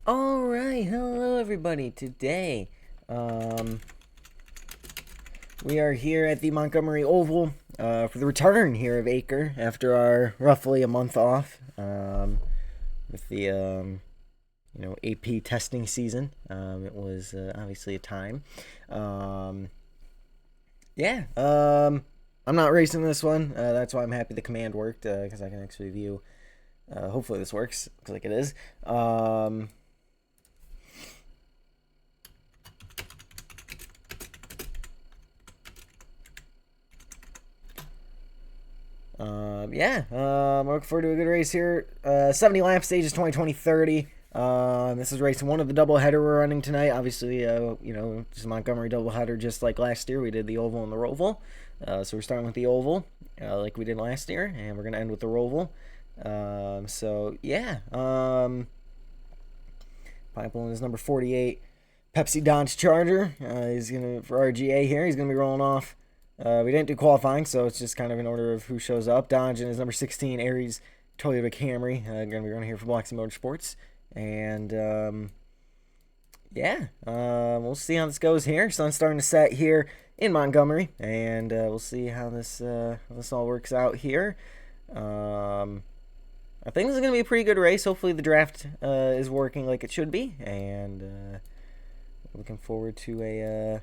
Alright, hello everybody. Today, we are here at the Montgomery Oval for the return here of Acre after our roughly a month off with the, AP testing season. It was obviously a time. Um, yeah, I'm not racing this one. That's why I'm happy the command worked because I can actually view. Hopefully this works, looks like it is. I'm looking forward to a good race here. 70 lap stages 2020 30. This is race one of the doubleheader we're running tonight. Obviously, just a Montgomery doubleheader just like last year. We did the oval and the roval. So we're starting with the oval like we did last year, and we're going to end with the roval. Pineapple is number 48. Pepsi Dodge Charger. He's going to, for RGA here, he's going to be rolling off. We didn't do qualifying, so it's just kind of in order of who shows up. Dodge and his number 16, Aries Toyota Camry. Going to be running here for Blacksy Motorsports. And, we'll see how this goes here. Sun's starting to set here in Montgomery, and we'll see how this all works out here. I think this is going to be a pretty good race. Hopefully the draft is working like it should be, and looking forward to a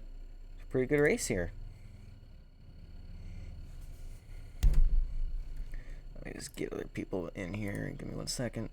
pretty good race here. Let me just get other people in here. Give me 1 second.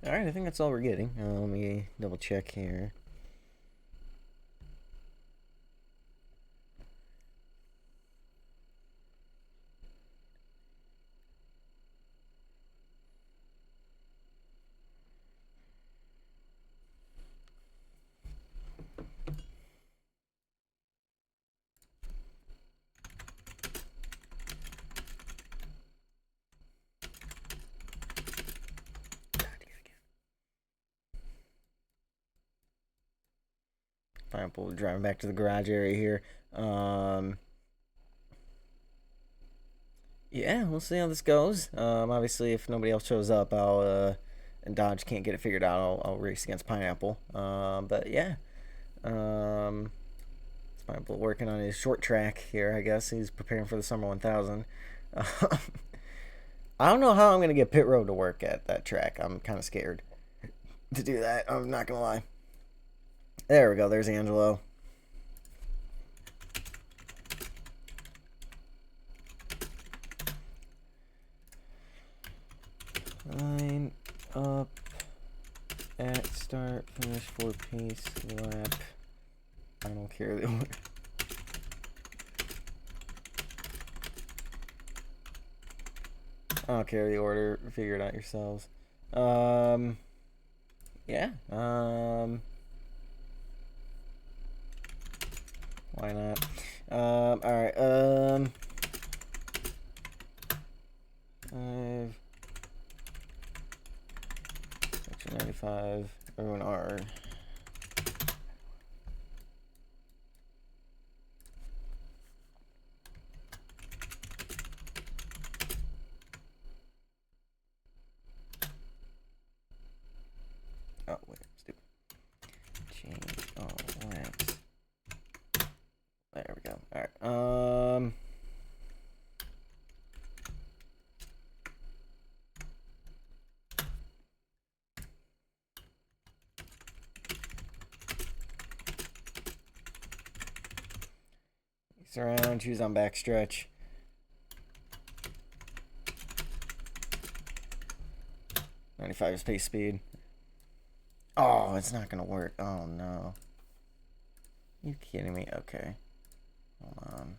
All right, I think that's all we're getting. Let me double check here. Pineapple driving back to the garage area here. We'll see how this goes. Obviously, if nobody else shows up, and Dodge can't get it figured out, I'll race against Pineapple. Pineapple working on his short track here. I guess he's preparing for the Summer 1000. I don't know how I'm gonna get pit road to work at that track. I'm kind of scared to do that. I'm not gonna lie. There we go. There's Angelo. Line up at start, finish 4-piece lap. I don't care the order. I don't care the order. Figure it out yourselves. Why not? Alright, 95, everyone R. Oh, wait, stupid. Change all lamps. There we go. Alright, He's around, choose on backstretch. .95 is pace speed. Oh, it's not gonna work. Oh no. You kidding me? Okay. Hold on.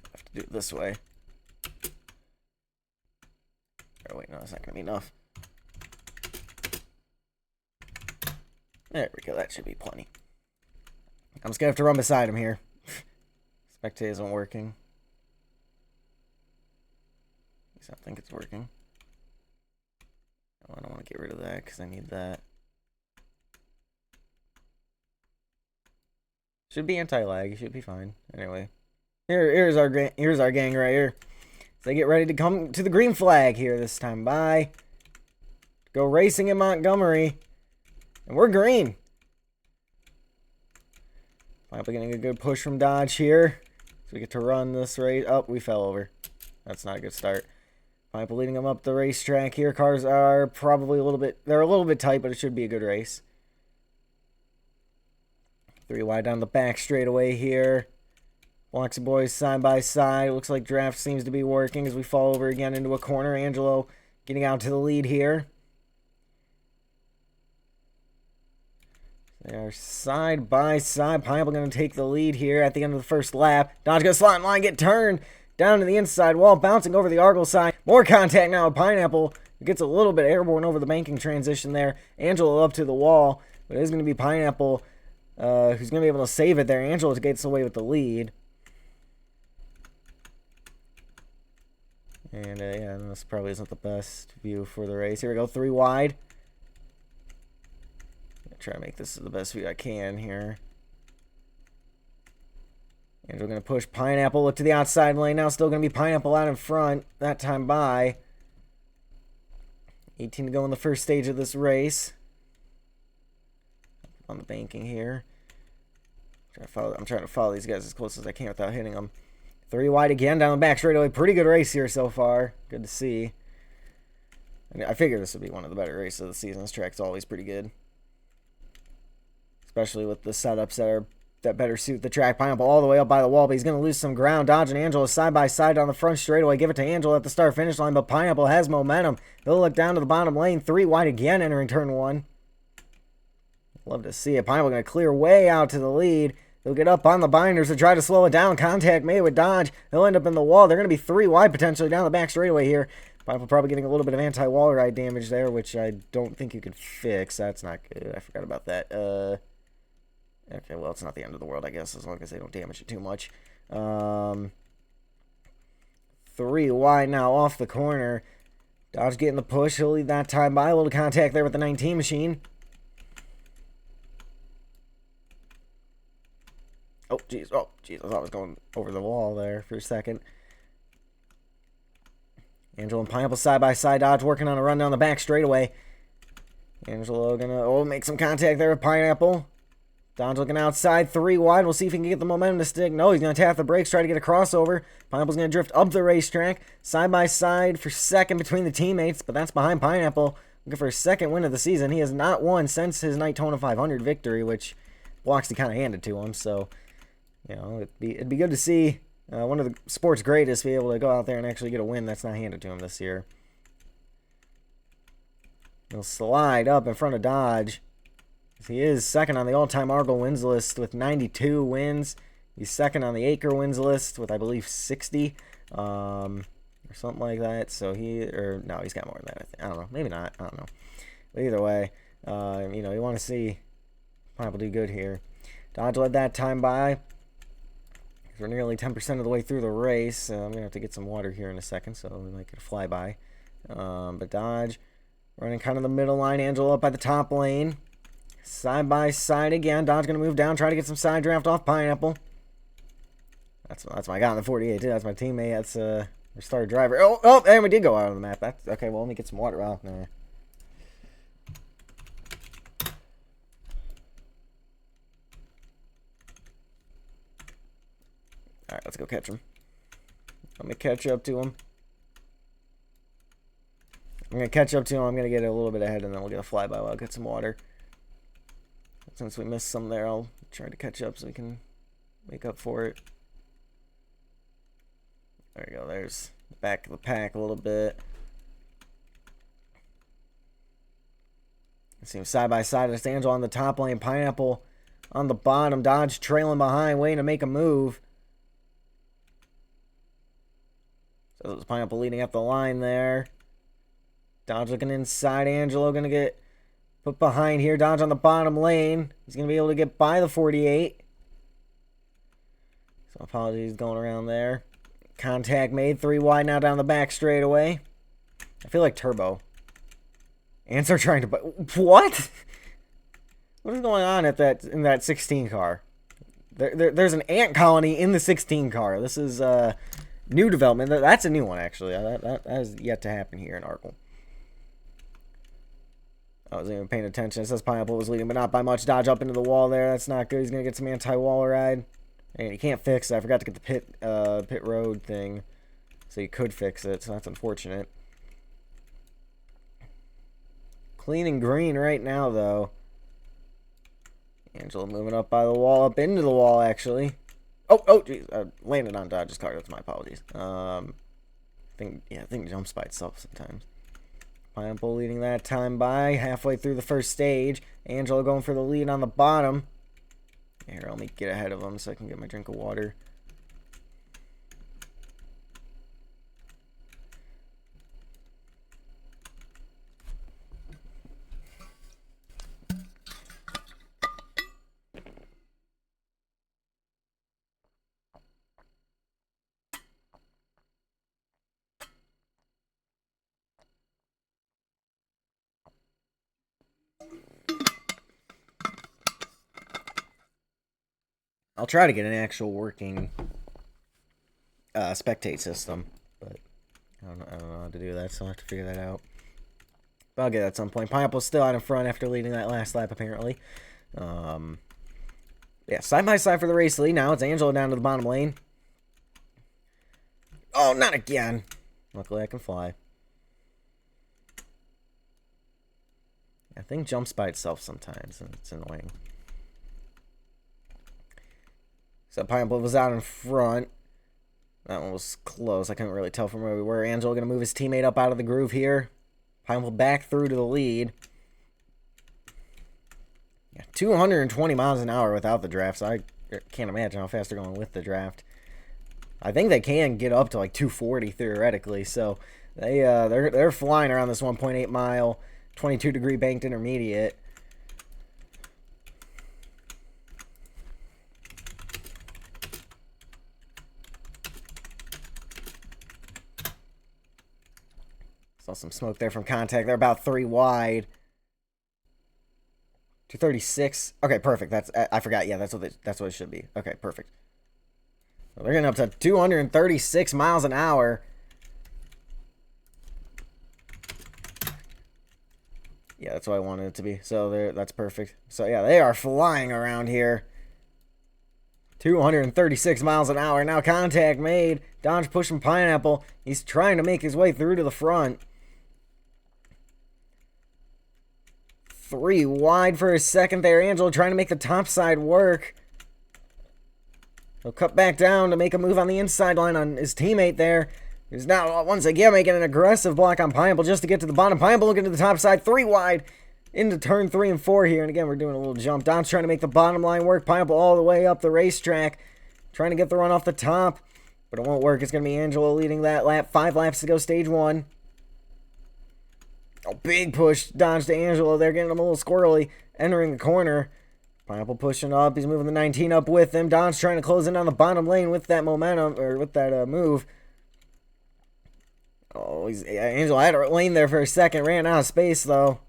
I have to do it this way. Oh wait, no, it's not gonna be enough. There we go, that should be plenty. I'm just gonna have to run beside him here. Spectate isn't working. At least I don't think it's working. Oh, I don't want to get rid of that because I need that. Should be anti-lag. You should be fine. Anyway, here's our gang right here. So they get ready to come to the green flag here this time. Bye. Go racing in Montgomery, and we're green. Finally getting a good push from Dodge here. So we get to run this race. Oh, we fell over. That's not a good start. Pineapple leading them up the racetrack here. Cars are probably a little bit, they're a little bit tight, but it should be a good race. 3 wide down the back straightaway here. Bloxy boys side by side. Looks like draft seems to be working as we fall over again into a corner. Angelo getting out to the lead here. They are side by side. Pineapple going to take the lead here at the end of the first lap. Dodge going to slot in line, get turned down to the inside wall, bouncing over the Argyle side. More contact now with Pineapple. It gets a little bit airborne over the banking transition there. Angelo up to the wall, but it is going to be Pineapple who's going to be able to save it there. Angelo gets away with the lead. And yeah, this probably isn't the best view for the race. Here we go, 3 wide. Try to make this the best view I can here. And we're going to push Pineapple. Look to the outside lane now. Still going to be Pineapple out in front. That time by. 18 to go in the first stage of this race. On the banking here. I'm trying to follow these guys as close as I can without hitting them. 3 wide again down the back straightaway. Pretty good race here so far. Good to see. I figure this would be one of the better races of the season. This track's always pretty good. Especially with the setups that better suit the track. Pineapple all the way up by the wall, but he's going to lose some ground. Dodge and Angelo side by side on the front straightaway. Give it to Angelo at the start-finish line, but Pineapple has momentum. He'll look down to the bottom lane. 3 wide again entering turn 1. Love to see it. Pineapple going to clear way out to the lead. He'll get up on the binders to try to slow it down. Contact made with Dodge. He'll end up in the wall. They're going to be 3 wide potentially down the back straightaway here. Pineapple probably getting a little bit of anti-wall ride damage there, which I don't think you can fix. That's not good. I forgot about that. Okay, well, it's not the end of the world, I guess, as long as they don't damage it too much. 3 wide now off the corner. Dodge getting the push. He'll lead that time by. A little contact there with the 19 machine. Oh, jeez. Oh, jeez. I thought I was going over the wall there for a second. Angelo and Pineapple side by side. Dodge working on a run down the back straightaway. Angelo gonna make some contact there with Pineapple. Dodge looking outside, 3 wide. We'll see if he can get the momentum to stick. No, he's going to tap the brakes, try to get a crossover. Pineapple's going to drift up the racetrack, side by side for second between the teammates, but that's behind Pineapple. Looking for his second win of the season. He has not won since his Daytona 500 victory, which Bloxy kind of handed to him. So, you know, it'd be good to see one of the sport's greatest be able to go out there and actually get a win that's not handed to him this year. He'll slide up in front of Dodge. He is second on the all-time Argyle wins list with 92 wins. He's second on the Acre wins list with, I believe, 60 or something like that. So no, he's got more than that, I think. I don't know. Maybe not. I don't know. But either way, you know, you want to see Pineapple do good here. Dodge led that time by. We're nearly 10% of the way through the race. I'm going to have to get some water here in a second, so we might get a flyby. But Dodge running kind of the middle line. Angelo up by the top lane. Side by side again. Dodge going to move down, try to get some side draft off Pineapple. That's my guy on the 48 too. That's my teammate. That's our star driver. Oh, and we did go out on the map. That's okay. Well, let me get some water out. Nah. All right, let's go catch him. Let me catch up to him. I'm going to catch up to him. I'm going to get a little bit ahead, and then we'll get a flyby while I'll get some water. Since we missed some there, I'll try to catch up so we can make up for it. There we go. There's the back of the pack a little bit. It seems side by side. It's Angel on the top lane. Pineapple on the bottom. Dodge trailing behind, waiting to make a move. So it was Pineapple leading up the line there. Dodge looking inside. Angelo going to get put behind here. Dodge on the bottom lane. He's going to be able to get by the 48. So apologies going around there. Contact made. 3 wide now down the back straightaway. I feel like Turbo. Ants are trying to... What? What is going on at in that 16 car? There's an ant colony in the 16 car. This is new development. That's a new one, actually. That has yet to happen here in Arkle. I wasn't even paying attention. It says Pineapple was leading, but not by much. Dodge up into the wall there. That's not good. He's going to get some anti-wall ride. And he can't fix it. I forgot to get the pit road thing. So he could fix it, so that's unfortunate. Clean and green right now, though. Angela moving up by the wall, up into the wall, actually. Oh, jeez. I landed on Dodge's car. That's my apologies. I think jumps by itself sometimes. Pineapple leading that time by halfway through the first stage. Angelo going for the lead on the bottom. Here, let me get ahead of him so I can get my drink of water. I'll try to get an actual working spectate system, but I don't know how to do that, so I'll have to figure that out. But I'll get it at some point. Pineapple's still out in front after leading that last lap, apparently. Yeah, side by side for the race lead. Now it's Angelo down to the bottom lane. Oh, not again. Luckily, I can fly. I think jumps by itself sometimes, and it's annoying. So Pineapple was out in front. That one was close. I couldn't really tell from where we were. Angelo going to move his teammate up out of the groove here. Pineapple back through to the lead. Yeah, 220 miles an hour without the draft. So I can't imagine how fast they're going with the draft. I think they can get up to like 240 theoretically. So they're flying around this 1.8 mile, 22 degree banked intermediate. Saw some smoke there from contact. They're about 3 wide. 236. Okay, perfect. I forgot. Yeah, that's what it should be. Okay, perfect. Well, they're getting up to 236 miles an hour. Yeah, that's what I wanted it to be. So that's perfect. So yeah, they are flying around here. 236 miles an hour. Now contact made. Dodge pushing Pineapple. He's trying to make his way through to the front. 3 wide for a second there. Angelo trying to make the top side work. He'll cut back down to make a move on the inside line on his teammate there. He's now once again making an aggressive block on Pineapple just to get to the bottom. Pineapple looking to the top side. 3 wide into turn 3 and 4 here. And again, we're doing a little jump. Don's trying to make the bottom line work. Pineapple all the way up the racetrack. Trying to get the run off the top. But it won't work. It's going to be Angelo leading that lap. 5 laps to go, stage 1. Oh, big push. Dodge to Angelo. They're getting him a little squirrely. Entering the corner. Pineapple pushing up. He's moving the 19 up with him. Don's trying to close in on the bottom lane with that momentum, or with that move. Oh, Angelo had a lane there for a second. Ran out of space, though.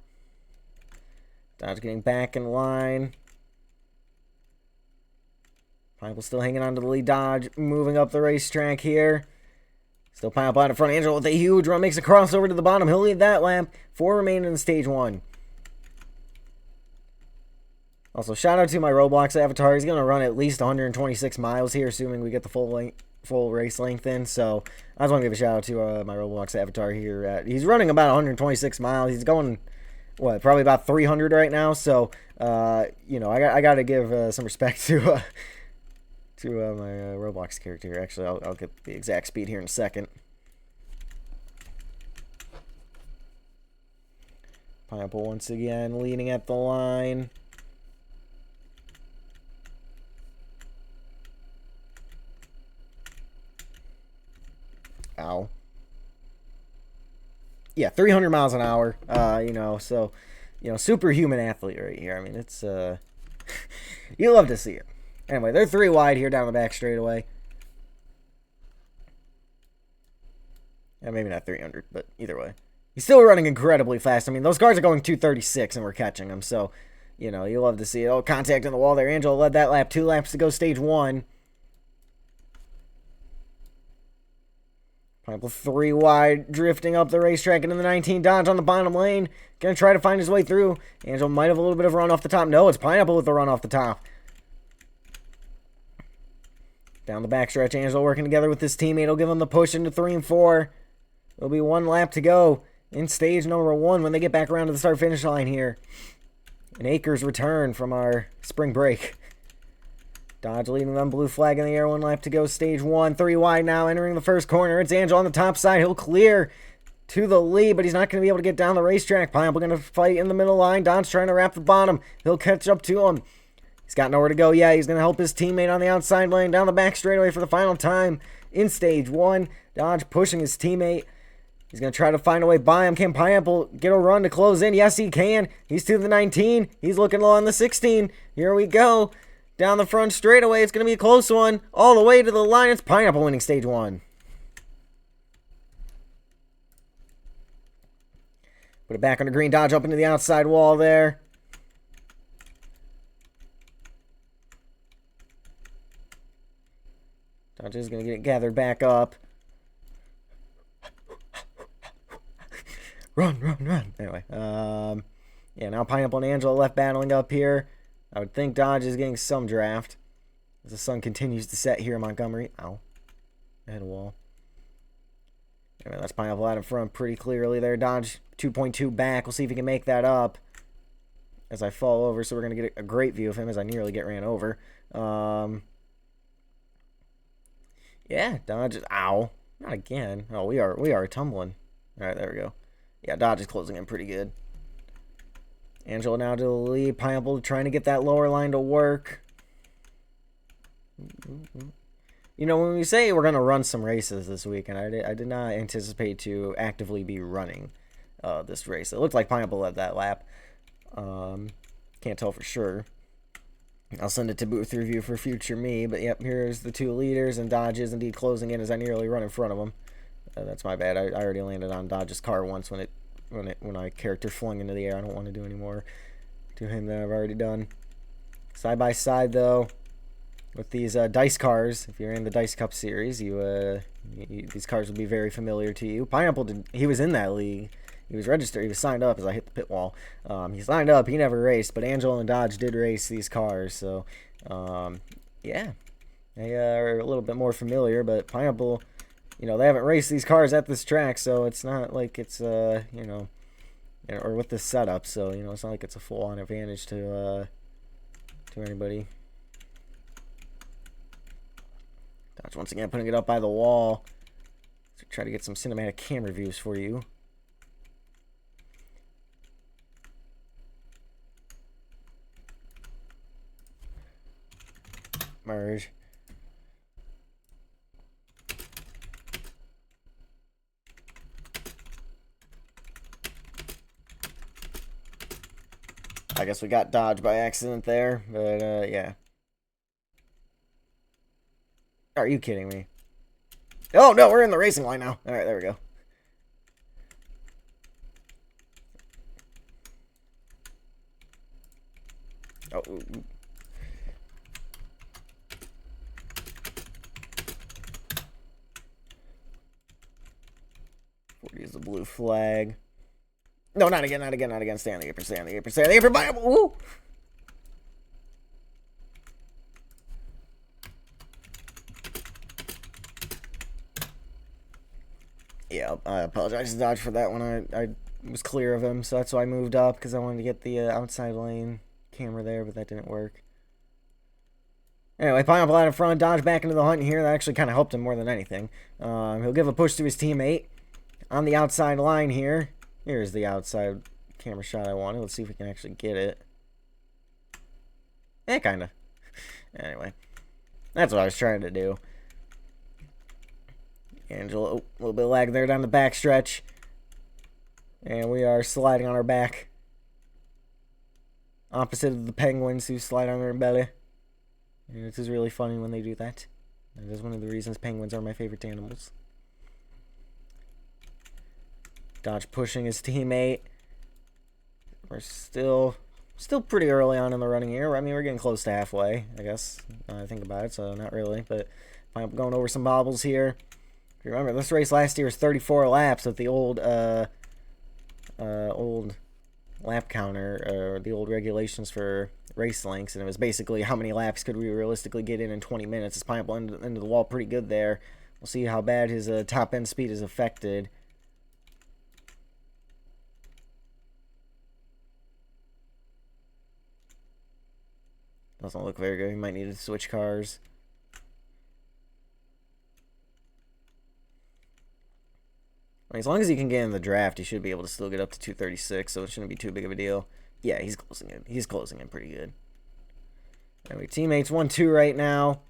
Dodge getting back in line. Pineapple still hanging on to the lead. Dodge moving up the racetrack here. Still Pineapple out in front. Angelo with a huge run. Makes a crossover to the bottom. He'll lead that lap. 4 remaining in stage 1. Also, shout out to my Roblox avatar. He's going to run at least 126 miles here, assuming we get the full full race length in. So I just want to give a shout out to my Roblox avatar here. He's running about 126 miles. He's going, what, probably about 300 right now. So you know, I got to give some respect to my Roblox character here. Actually, I'll get the exact speed here in a second. Pineapple once again leading at the line. Ow. Yeah, 300 miles an hour. You know, so, you know, superhuman athlete right here. I mean, it's you love to see it. Anyway, they're 3 wide here down the back straightaway. Yeah, maybe not 300, but either way. He's still running incredibly fast. I mean, those cars are going 236 and we're catching them. So, you know, you love to see it. Oh, contact on the wall there. Angela led that lap. 2 laps to go, stage 1. Pineapple 3 wide, drifting up the racetrack into the 19 Dodge on the bottom lane. Gonna try to find his way through. Angela might have a little bit of a run off the top. No, it's Pineapple with the run off the top. Down the backstretch, Angela working together with his teammate. He'll give him the push into 3 and 4. There'll be 1 lap to go in stage number 1 when they get back around to the start-finish line here. An Acres return from our spring break. Dodge leading them, blue flag in the air, 1 lap to go, stage 1. 3 wide now, entering the first corner. It's Angel on the top side. He'll clear to the lead, but he's not going to be able to get down the racetrack. Pineapple going to fight in the middle line. Dodge trying to wrap the bottom. He'll catch up to him. He's got nowhere to go. Yeah, he's going to help his teammate on the outside lane down the back straightaway for the final time in stage 1. Dodge pushing his teammate. He's going to try to find a way by him. Can Pineapple get a run to close in? Yes, he can. He's to the 19. He's looking low on the 16. Here we go. Down the front straightaway. It's going to be a close one. All the way to the line. It's Pineapple winning stage 1. Put it back on the green. Dodge up into the outside wall there. Dodge is going to get it gathered back up. Run, run, run. Anyway, yeah, now Pineapple and Angela left battling up here. I would think Dodge is getting some draft as the sun continues to set here in Montgomery. Ow. I hit a wall. Anyway, that's Pineapple out in front pretty clearly there. Dodge 2.2 back. We'll see if he can make that up as I fall over. So we're going to get a great view of him as I nearly get ran over. Yeah, Dodge is... Ow. Not again. Oh, we are tumbling. All right, there we go. Yeah, Dodge is closing in pretty good. Angela now to the lead. Pineapple trying to get that lower line to work. You know, when we say we're going to run some races this week, and I did not anticipate to actively be running this race. It looked like Pineapple led that lap. Can't tell for sure. I'll send it to Booth Review for future me. But, yep, here's the 2 leaders, and Dodge is indeed closing in as I nearly run in front of them. That's my bad. I already landed on Dodge's car once when my character flung into the air. I don't want to do any more to him than I've already done. Side by side though, with these dice cars. If you're in the Dice Cup series, these cars will be very familiar to you. Pineapple he was in that league. He was registered. He was signed up as I hit the pit wall. He signed up. He never raced, but Angela and Dodge did race these cars. So yeah, they are a little bit more familiar. But Pineapple, you know, they haven't raced these cars at this track, so it's not like it's, you know, or with this setup, so, you know, it's not like it's a full-on advantage to anybody. Dodge once again putting it up by the wall. So try to get some cinematic camera views for you. Merge. I guess we got Dodge by accident there, but yeah. Are you kidding me? Oh, no, we're in the racing line now. All right, there we go. Oh. 40 is the blue flag. No, not again, not again, not again. Stay on the apron, stay on the apron, stay on the apron. Woo! Yeah, I apologize to Dodge for that one. I was clear of him, so that's why I moved up, because I wanted to get the outside lane camera there, but that didn't work. Anyway, Pineapple out in front, Dodge back into the hunt here. That actually kind of helped him more than anything. He'll give a push to his teammate on the outside line here. Here's the outside camera shot I wanted. Let's see if we can actually get it. Kind of. Anyway, that's what I was trying to do. Angelo, a little bit of lag there down the back stretch. And we are sliding on our back. Opposite of the penguins who slide on their belly. And it is really funny when they do that. That is one of the reasons penguins are my favorite animals. Dodge pushing his teammate. We're still pretty early on in the running here. I mean, we're getting close to halfway, I guess. I think about it, so not really. But I'm going over some bobbles here. Remember, this race last year was 34 laps with the old lap counter, or the old regulations for race lengths, and it was basically how many laps could we realistically get in 20 minutes. His Pineapple into the wall pretty good there. We'll see how bad his top end speed is affected. Doesn't look very good. He might need to switch cars. I mean, as long as he can get in the draft, he should be able to still get up to 236, so it shouldn't be too big of a deal. Yeah, he's closing in. He's closing in pretty good. Anyway, teammates 1-2 right now,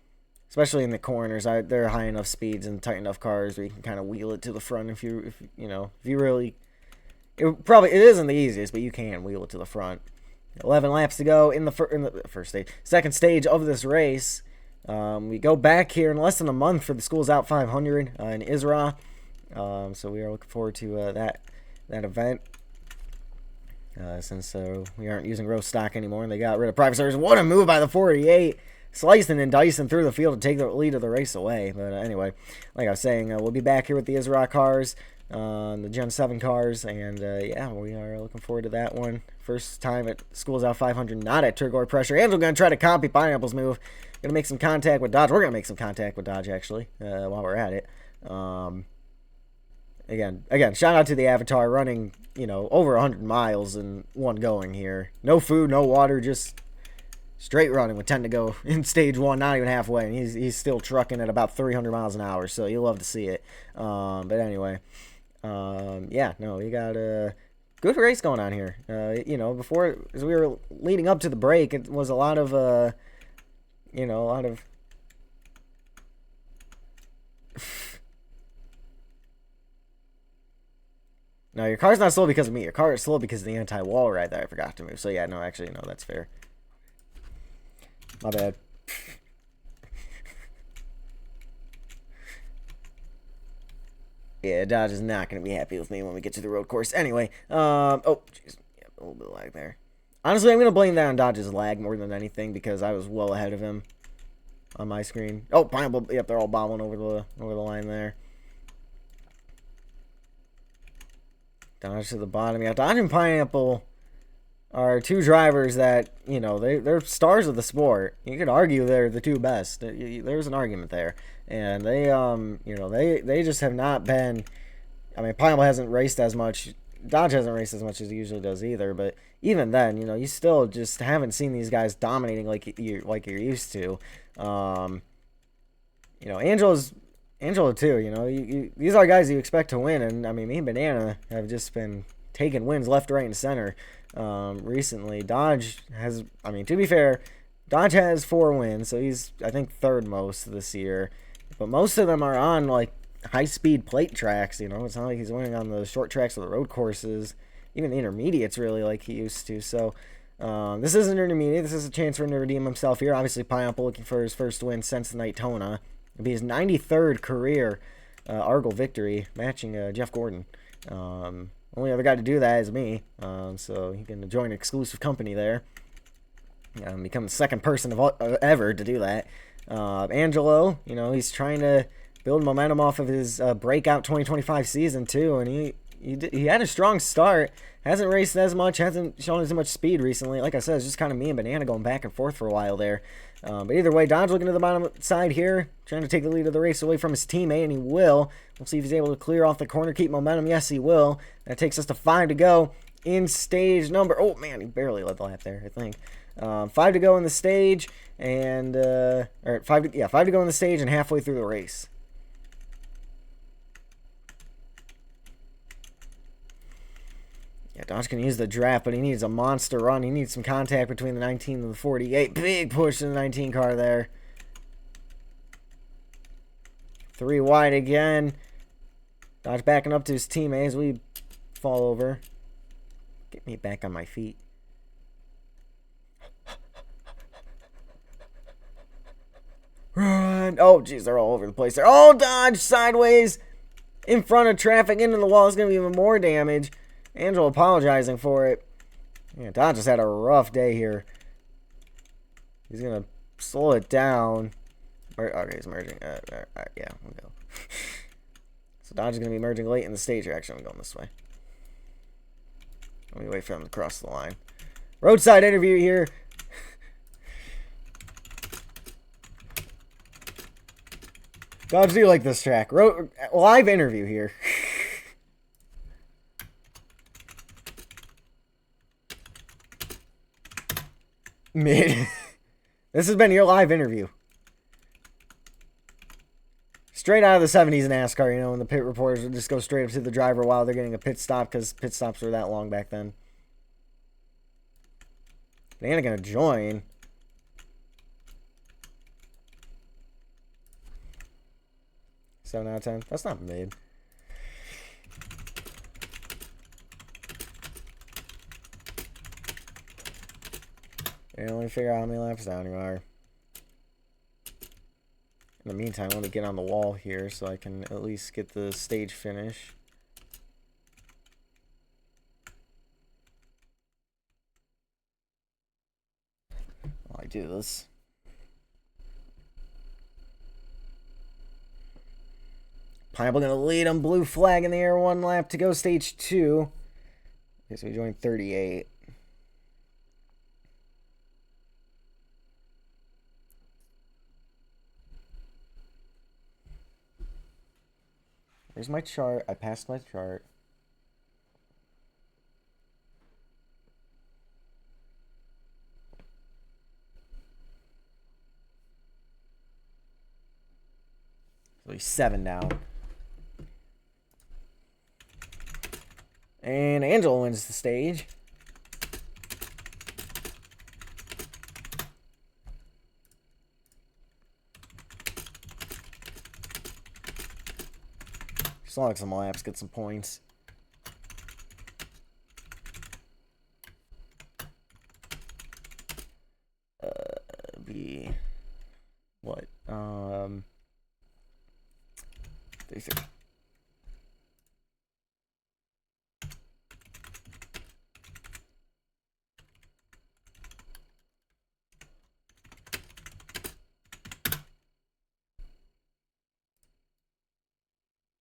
especially in the corners. They're high enough speeds and tight enough cars where you can kind of wheel it to the front if you really. It isn't the easiest, but you can wheel it to the front. 11 laps to go in the first stage, second stage of this race. We go back here in less than a month for the Schools Out 500 in Israel. So we are looking forward to that event. Since we aren't using row stock anymore and they got rid of private starters. What a move by the 48. Slicing and dicing through the field to take the lead of the race away. But anyway, like I was saying, we'll be back here with the Israel cars, the Gen 7 cars, and yeah, we are looking forward to that one. First time at Schools Out 500, not at Turgor pressure. Angel going to try to copy Pineapple's move. Going to make some contact with Dodge. We're going to make some contact with Dodge, actually, while we're at it. Again, shout out to the Avatar running, over 100 miles in one going here. No food, no water, just straight running with 10 to go in stage 1, not even halfway. And he's still trucking at about 300 miles an hour, so you'll love to see it. But anyway, yeah, no, we got a good race going on here. Before, as we were leading up to the break, it was a lot of, No, your car's not slow because of me. Your car is slow because of the anti-wall ride that I forgot to move. So, yeah, no, actually, no, that's fair. My bad. Yeah, Dodge is not going to be happy with me when we get to the road course. Anyway, oh, jeez. Yeah, a little bit of lag there. Honestly, I'm going to blame that on Dodge's lag more than anything because I was well ahead of him on my screen. Oh, Pineapple, yep, they're all bobbling over the line there. Dodge to the bottom. Yeah, Dodge and Pineapple are two drivers that, they're stars of the sport. You could argue they're the two best. There's an argument there. And they, they just have not been. I mean, Pineapple hasn't raced as much. Dodge hasn't raced as much as he usually does either. But even then, you still just haven't seen these guys dominating like you're used to. Angelo too, these are guys you expect to win, and I mean, me and Banana have just been taking wins left, right, and center recently. Dodge has, I mean, to be fair, Dodge has 4 wins, so he's, I think, third most this year, but most of them are on, like, high-speed plate tracks, it's not like he's winning on the short tracks or the road courses, even the intermediates, really, like he used to, so this is an intermediate. This is a chance for him to redeem himself here. Obviously, Pineapple looking for his first win since Daytona. It'll be his 93rd career Argyle victory, matching Jeff Gordon. Only other guy to do that is me, so he can join exclusive company there. Become the second person ever to do that. Angelo, he's trying to build momentum off of his breakout 2025 season too, and he had a strong start. Hasn't raced as much, hasn't shown as much speed recently. Like I said, it's just kind of me and Banana going back and forth for a while there. But either way, Dodge looking to the bottom side here, trying to take the lead of the race away from his teammate, and he will. We'll see if he's able to clear off the corner, keep momentum. Yes, he will. That takes us to 5 to go in stage number... Oh, man, he barely led the lap there, I think. 5 to go in the stage, and... or 5 to go in the stage and halfway through the race. Yeah, Dodge can use the draft, but he needs a monster run. He needs some contact between the 19 and the 48. Big push in the 19 car there. 3 wide again. Dodge backing up to his teammate as we fall over. Get me back on my feet. Run. Oh, jeez, they're all over the place there. Oh, Dodge sideways in front of traffic into the wall. It's going to be even more damage. Angel apologizing for it. Yeah, Dodge just had a rough day here. He's going to slow it down. Okay, he's merging. Yeah, we'll go. So Dodge is going to be merging late in the stage. Actually, I'm going this way. Let me wait for him to cross the line. Roadside interview here. Dodge, do you like this track? Live interview here. Mid. This has been your live interview. Straight out of the 70s in NASCAR, you know, and the pit reporters would just go straight up to the driver while they're getting a pit stop, because pit stops were that long back then. They ain't gonna join. Seven out of 10. That's not mid. Yeah, let me figure out how many laps down you are. In the meantime, let me get on the wall here so I can at least get the stage finish. While I do this. Pineapple gonna lead him. Blue flag in the air. 1 lap to go. Stage 2. Okay, so we joined 38. Here's my chart. I passed my chart. So he's 7 down. And Angel wins the stage. Just log some laps, get some points. Be what? 36.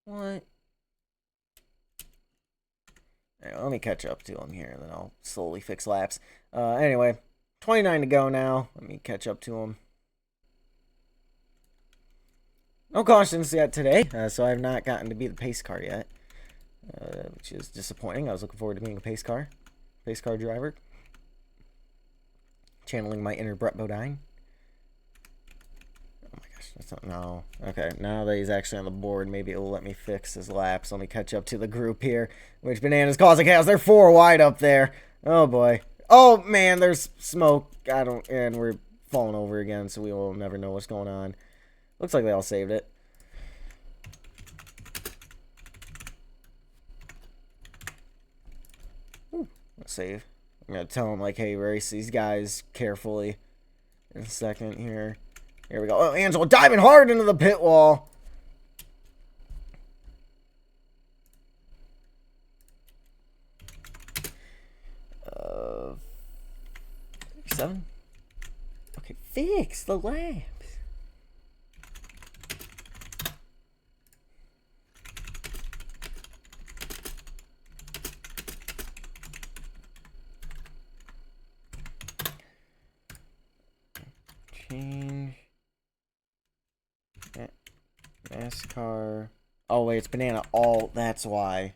What? Right, let me catch up to him here, and then I'll slowly fix laps. Anyway, 29 to go now. Let me catch up to him. No cautions yet today, so I have not gotten to be the pace car yet, which is disappointing. I was looking forward to being a pace car driver. Channeling my inner Brett Bodine. Oh my gosh, that's not, no. Okay, now that he's actually on the board, maybe it will let me fix his laps. Let me catch up to the group here, which Banana's causing chaos. They're 4 wide up there. Oh boy. Oh man, there's smoke. And we're falling over again, so we will never know what's going on. Looks like they all saved it. Ooh, let's save. I'm going to tell him, like, hey, race these guys carefully in a second here. Here we go. Oh, Angel diving hard into the pit wall. Uh, 7. Okay, fix the laps. NASCAR. Oh, wait, it's banana all. That's why.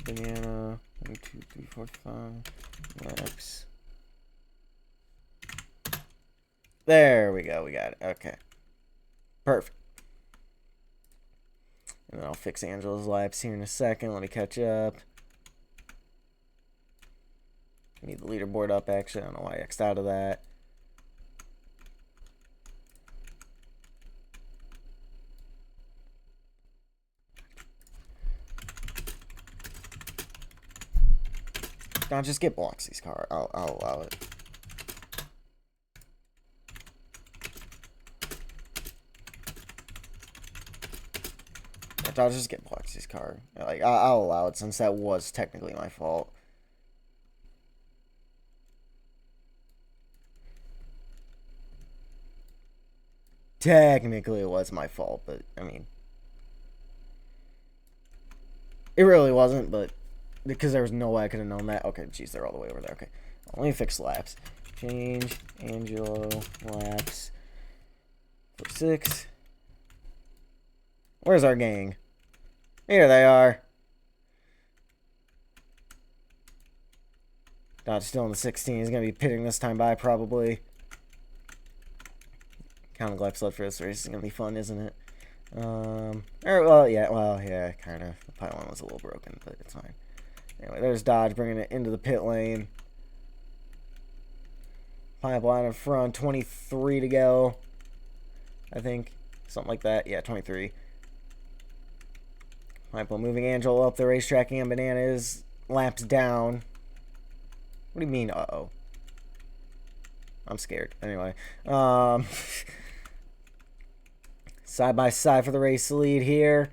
Banana. 1, 2, 3, 4, 5. Next. There we go. We got it. Okay. Perfect. And then I'll fix Angela's laps here in a second. Let me catch up. I need the leaderboard up, actually. I don't know why I X'd out of that. Now just get Bloxy's car. I'll allow it. I'll just get Bloxy's car. Like, I'll allow it since that was technically my fault. Technically, it was my fault, but, I mean... It really wasn't, but... Because there was no way I could have known that. Okay, jeez, they're all the way over there. Okay. Let me fix laps. Change Angelo laps. 6. Where's our gang? Here they are. Dodge still in the 16. He's going to be pitting this time by, probably. Kind of glad sled for this race is going to be fun, isn't it? Well, yeah, kind of. The pylon was a little broken, but it's fine. Anyway, there's Dodge bringing it into the pit lane. Pipeline in front, 23 to go. I think. Something like that. Yeah, 23. Pipeline moving Angelo up the racetrack, and Banana is laps down. What do you mean, uh-oh? I'm scared. Anyway. Side by side for the race lead here.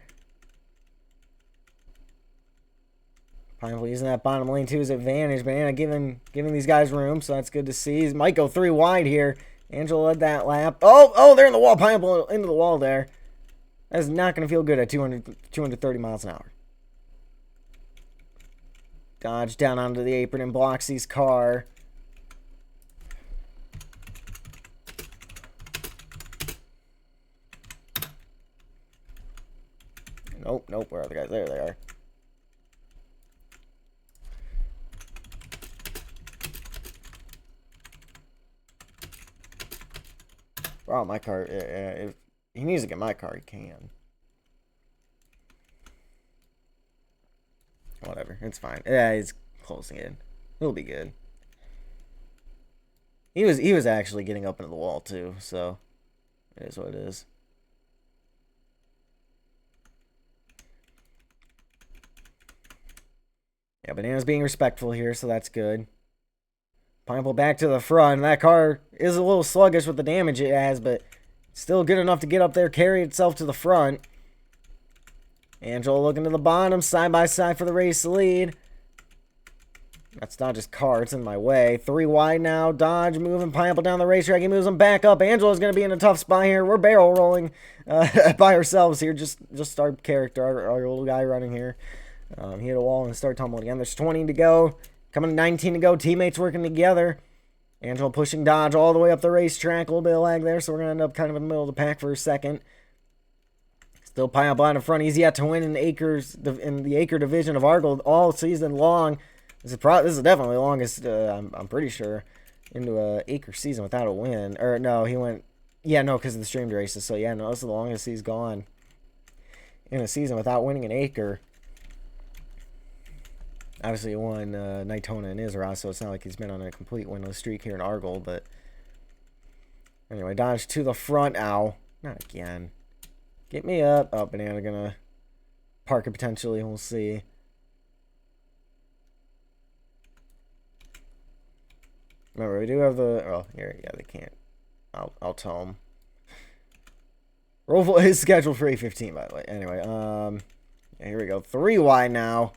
Pineapple using that bottom lane to his advantage. Banana giving these guys room, so that's good to see. He might go 3 wide here. Angelo led that lap. Oh, they're in the wall. Pineapple into the wall there. That's not going to feel good at 230 miles an hour. Dodge down onto the apron and Bloxy's car. Nope. Where are the guys? There they are. Oh, my car. If he needs to get my car, he can. Whatever. It's fine. Yeah, he's closing in. He'll be good. He was actually getting up into the wall, too, so it is what it is. Yeah, Banana's being respectful here, so that's good. Pineapple back to the front. That car is a little sluggish with the damage it has, but still good enough to get up there, carry itself to the front. Angelo looking to the bottom, side by side for the race lead. That's Dodge's car. It's in my way. 3 wide now. Dodge moving Pineapple down the racetrack. He moves him back up. Angelo's going to be in a tough spot here. We're barrel rolling by ourselves here. Just our character, our little guy running here. He hit a wall and started tumbling again. There's 20 to go. Coming to 19 to go. Teammates working together. Angelo pushing Dodge all the way up the racetrack. A little bit of lag there, so we're going to end up kind of in the middle of the pack for a second. Still Pineapple in front. He's yet to win in the Acre division of Argold all season long. This is definitely the longest, I'm pretty sure, into a Acre season without a win. Or, no, he went... Yeah, no, because of the streamed races. So, yeah, no, this is the longest he's gone in a season without winning an Acre. Obviously, he won Nightona and Isra, so it's not like he's been on a complete winless streak here in Argold, but... Anyway, Dodge to the front. Ow. Not again. Get me up. Oh, Banana gonna park it potentially. We'll see. Remember, we do have the... Oh, here, yeah, they can't. I'll tell them. Roval is scheduled for 8:15, by the way. Anyway, yeah, here we go. 3 wide now.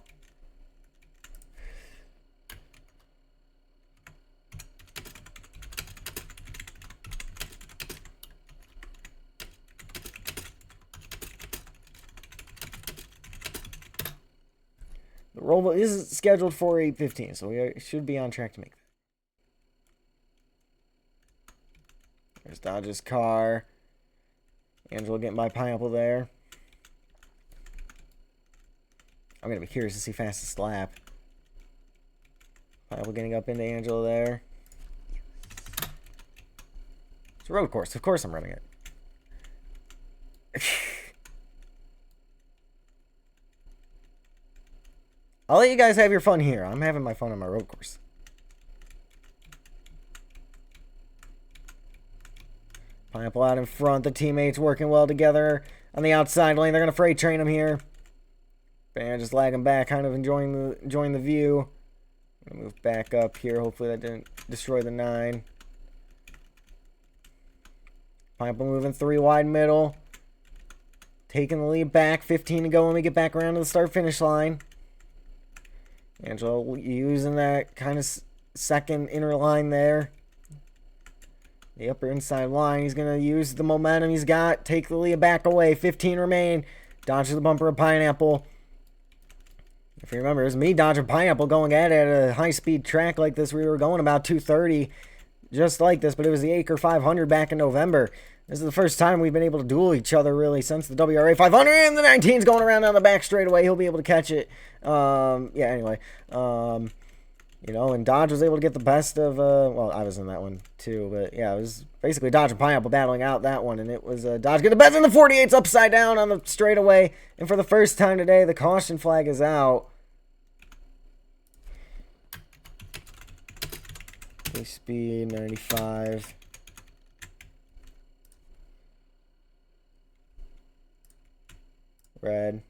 The Roval is scheduled for 8:15, so we should be on track to make that. There's Dodge's car. Angelo getting by Pineapple there. I'm going to be curious to see fastest lap. Pineapple getting up into Angelo there. It's a road course. Of course I'm running it. I'll let you guys have your fun here. I'm having my fun on my road course. Pineapple out in front. The teammates working well together on the outside lane. They're going to freight train him here. Banana just lagging back, kind of enjoying the view. Gonna move back up here. Hopefully that didn't destroy the 9. Pineapple moving 3 wide middle. Taking the lead back. 15 to go when we get back around to the start-finish line. Angelo using that kind of second inner line there. The upper inside line. He's going to use the momentum he's got. Take the lead back away. 15 remain. Dodges the bumper of Pineapple. If you remember, it was me dodging Pineapple going at it at a high-speed track like this. We were going about 230 just like this, but it was the Acre 500 back in November. This is the first time we've been able to duel each other, really, since the WRA 500, and the 19's going around on the back straightaway. He'll be able to catch it. Anyway. You know, and Dodge was able to get the best of, well, I was in that one, too, but, yeah, it was basically Dodge and Pineapple battling out that one, and it was Dodge get the best in the 48's upside down on the straightaway, and for the first time today, the caution flag is out. Speed 95. Red.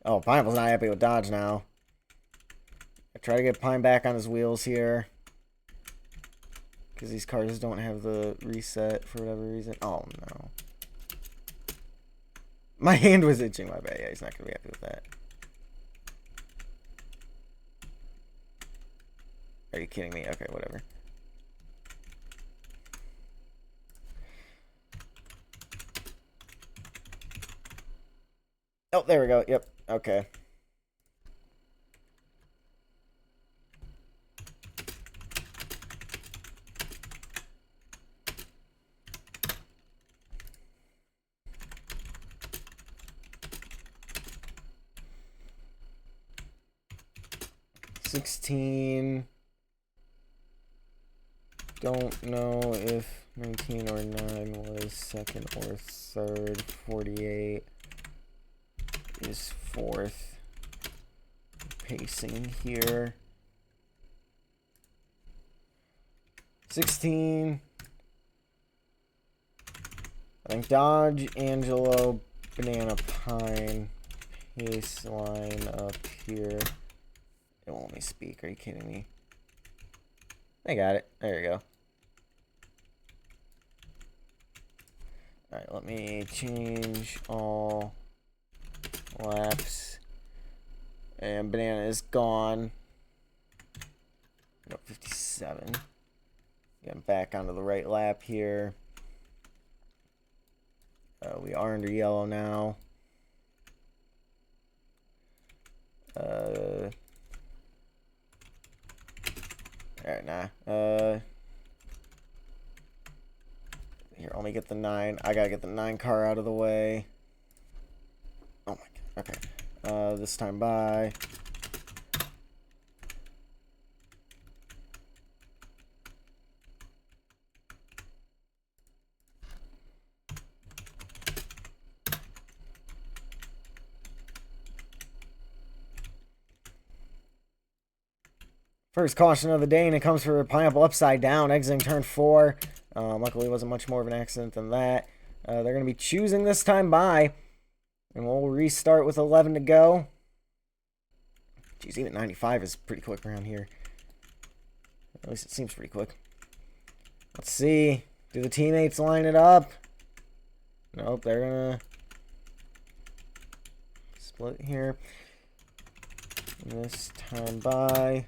Oh, Pineapple's not happy with Dodge now. Try to get Pine back on his wheels here. Because these cars don't have the reset for whatever reason. Oh, no. My hand was itching, my bad. Yeah, he's not going to be happy with that. Are you kidding me? Okay, whatever. Oh, there we go. Yep. Okay. Don't know if 19 or 9 was second or third. 48 is fourth. Pacing here. 16. I think Dodge, Angelo, Banana, Pine. Pace line up here. It won't let me speak. Are you kidding me? I got it. There you go. Alright, let me change all laps. And Banana is gone. Got 57. Getting back onto the right lap here. We are under yellow now. Alright, nah. Here, let me get the 9. I gotta get the 9 car out of the way. Oh my god. Okay. This time by. First caution of the day, and it comes for Pineapple upside down, exiting turn 4. Luckily, it wasn't much more of an accident than that. They're going to be choosing this time by, and we'll restart with 11 to go. Geez, even 95 is pretty quick around here. At least it seems pretty quick. Let's see. Do the teammates line it up? Nope, they're going to split here. This time by.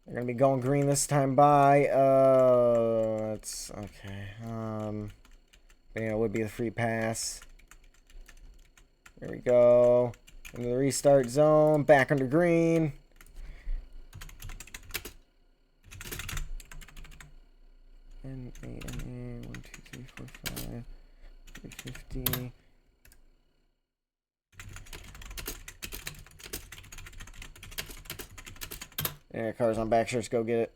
They're gonna be going green this time by. That's okay. It would be the free pass. There we go. Into the restart zone. Back under green. N-A-N-A, 1, 2, 3, 4, 5, 350. Yeah, car's on back shirts, go get it.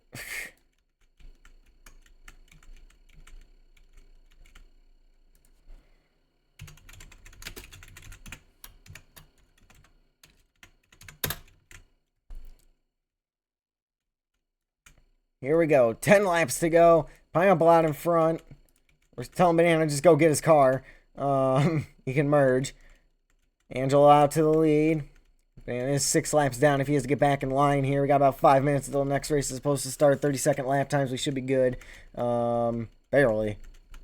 Here we go. 10 laps to go. Pineapple out in front. We're telling Banana just go get his car. He can merge. Angelo out to the lead. Banana is 6 laps down if he has to get back in line here. We got about 5 minutes until the next race is supposed to start. 30-second lap times. We should be good. Barely.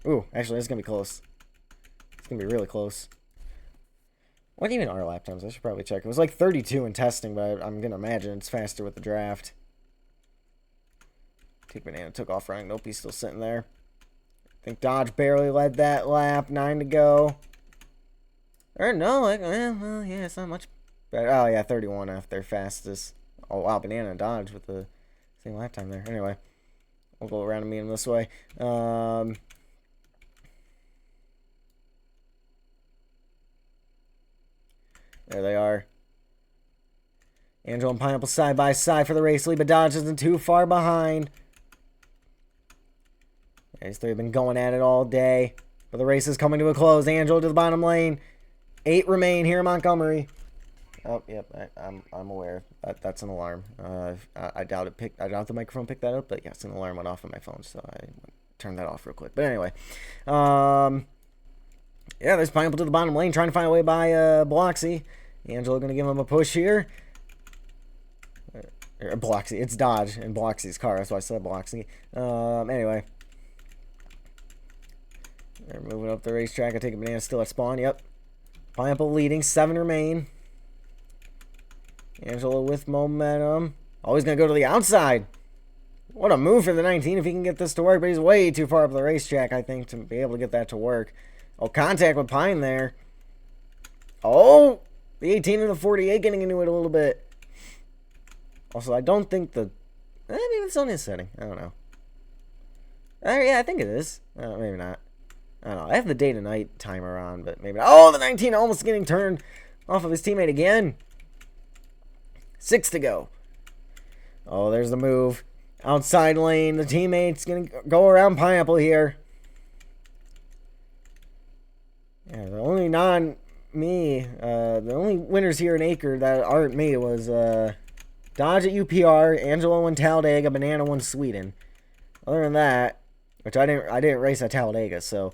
Ooh, actually, it's going to be close. It's going to be really close. What even are lap times? I should probably check. It was like 32 in testing, but I'm going to imagine it's faster with the draft. Take Banana took off running. Nope, he's still sitting there. I think Dodge barely led that lap. 9 to go. Or no, like, well, yeah, it's not much better. Oh, yeah, 31 after their fastest. Oh, wow, Banana and Dodge with the same lap time there. Anyway, we'll go around and meet him this way. There they are. Angelo and Pineapple side by side for the race lead, but Dodge isn't too far behind. These three have been going at it all day. But the race is coming to a close. Angelo to the bottom lane. 8 remain here in Montgomery. Oh, yep, I'm aware. That's an alarm. I doubt the microphone picked that up, but yes, an alarm went off on my phone, so I turned that off real quick. But anyway, yeah, there's Pineapple to the bottom lane, trying to find a way by Bloxy. Angelo gonna give him a push here. Bloxy, it's Dodge and Bloxy's car. That's why I said Bloxy. Anyway. They're moving up the racetrack. I take a Banana still at spawn. Yep. Pineapple leading. 7 remain. Angelo with momentum. Oh, he's going to go to the outside. What a move for the 19 if he can get this to work. But he's way too far up the racetrack, I think, to be able to get that to work. Oh, contact with Pine there. Oh, the 18 and the 48 getting into it a little bit. Also, I don't think the... maybe it's on his setting. I don't know. Yeah, I think it is. Maybe not. I don't know. I have the day to night timer on, but maybe not. Oh, the 19 almost getting turned off of his teammate again. 6 to go. Oh, there's the move. Outside lane. The teammate's going to go around Pineapple here. Yeah, the only the only winners here in Acre that aren't me was Dodge at UPR, Angelo won Talladega, Banana won Sweden. Other than that, which I didn't race at Talladega, so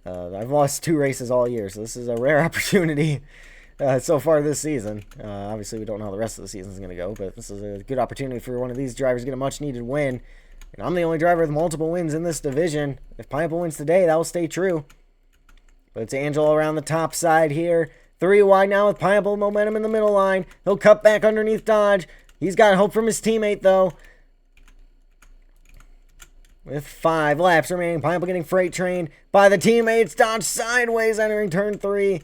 I've lost 2 races all year, so this is a rare opportunity so far this season. Obviously, we don't know how the rest of the season is going to go, but this is a good opportunity for one of these drivers to get a much-needed win. And I'm the only driver with multiple wins in this division. If Pineapple wins today, that will stay true. But it's Angelo around the top side here. 3 wide now with Pineapple momentum in the middle line. He'll cut back underneath Dodge. He's got hope from his teammate, though. With 5 laps remaining, Pineapple getting freight trained by the teammates. Dodge sideways entering turn 3.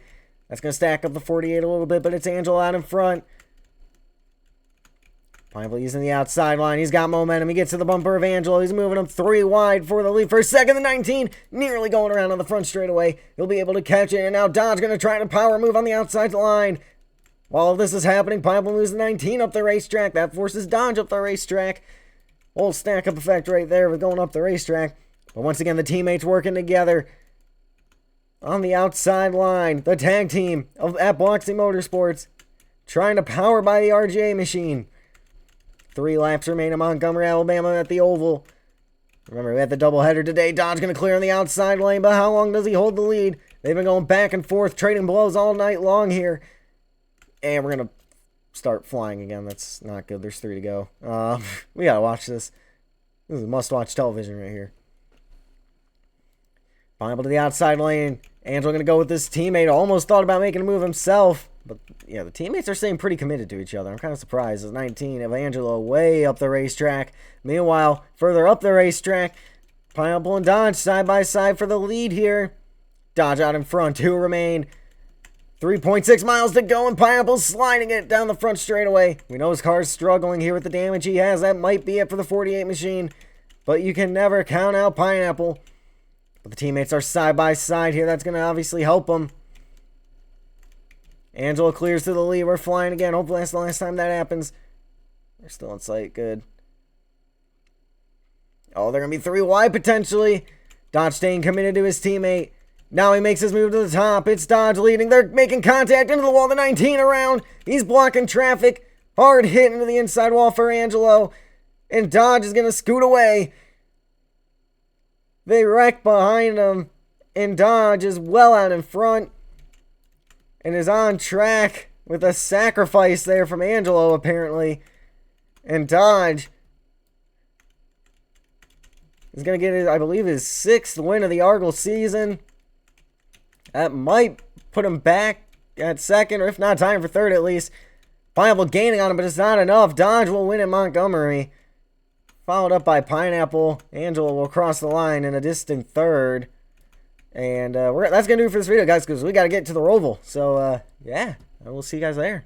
That's going to stack up the 48 a little bit, but it's Angelo out in front. Pineapple using the outside line. He's got momentum. He gets to the bumper of Angelo. He's moving him 3 wide for the lead. For a second, the 19 nearly going around on the front straightaway. He'll be able to catch it, and now Dodge going to try to power move on the outside line. While this is happening, Pineapple loses the 19 up the racetrack. That forces Dodge up the racetrack. Whole stack-up effect right there with going up the racetrack. But once again, the teammates working together on the outside line. The tag team of At Motorsports trying to power by the RGA machine. 3 laps remain in Montgomery, Alabama at the Oval. Remember, we had the doubleheader today. Dodge going to clear on the outside lane, but how long does he hold the lead? They've been going back and forth, trading blows all night long here. And we're going to start flying again. That's not good. There's 3 to go. We gotta watch this. This is must-watch television right here. Pineapple to the outside lane. Angelo gonna go with this teammate. Almost thought about making a move himself. But, yeah, the teammates are staying pretty committed to each other. I'm kind of surprised. It's 19 of Angelo way up the racetrack. Meanwhile, further up the racetrack, Pineapple and Dodge side by side for the lead here. Dodge out in front. 2 remain. 3.6 miles to go, and Pineapple's sliding it down the front straightaway. We know his car's struggling here with the damage he has. That might be it for the 48 machine, but you can never count out Pineapple. But the teammates are side by side here. That's going to obviously help them. Angelo clears to the lead. We're flying again. Hopefully that's the last time that happens. They're still in sight. Good. Oh, they're going to be 3 wide potentially. Dodge staying committed to his teammate. Now he makes his move to the top. It's Dodge leading. They're making contact into the wall. The 19 around. He's blocking traffic. Hard hit into the inside wall for Angelo. And Dodge is going to scoot away. They wreck behind him. And Dodge is well out in front. And is on track with a sacrifice there from Angelo, apparently. And Dodge is going to get, I believe, his 6th win of the Argyle season. That might put him back at 2nd, or if not, time for 3rd at least. Pineapple gaining on him, but it's not enough. Dodge will win at Montgomery. Followed up by Pineapple. Angelo will cross the line in a distant 3rd. And that's going to do it for this video, guys, because we got to get to the Roval. So, yeah, we'll see you guys there.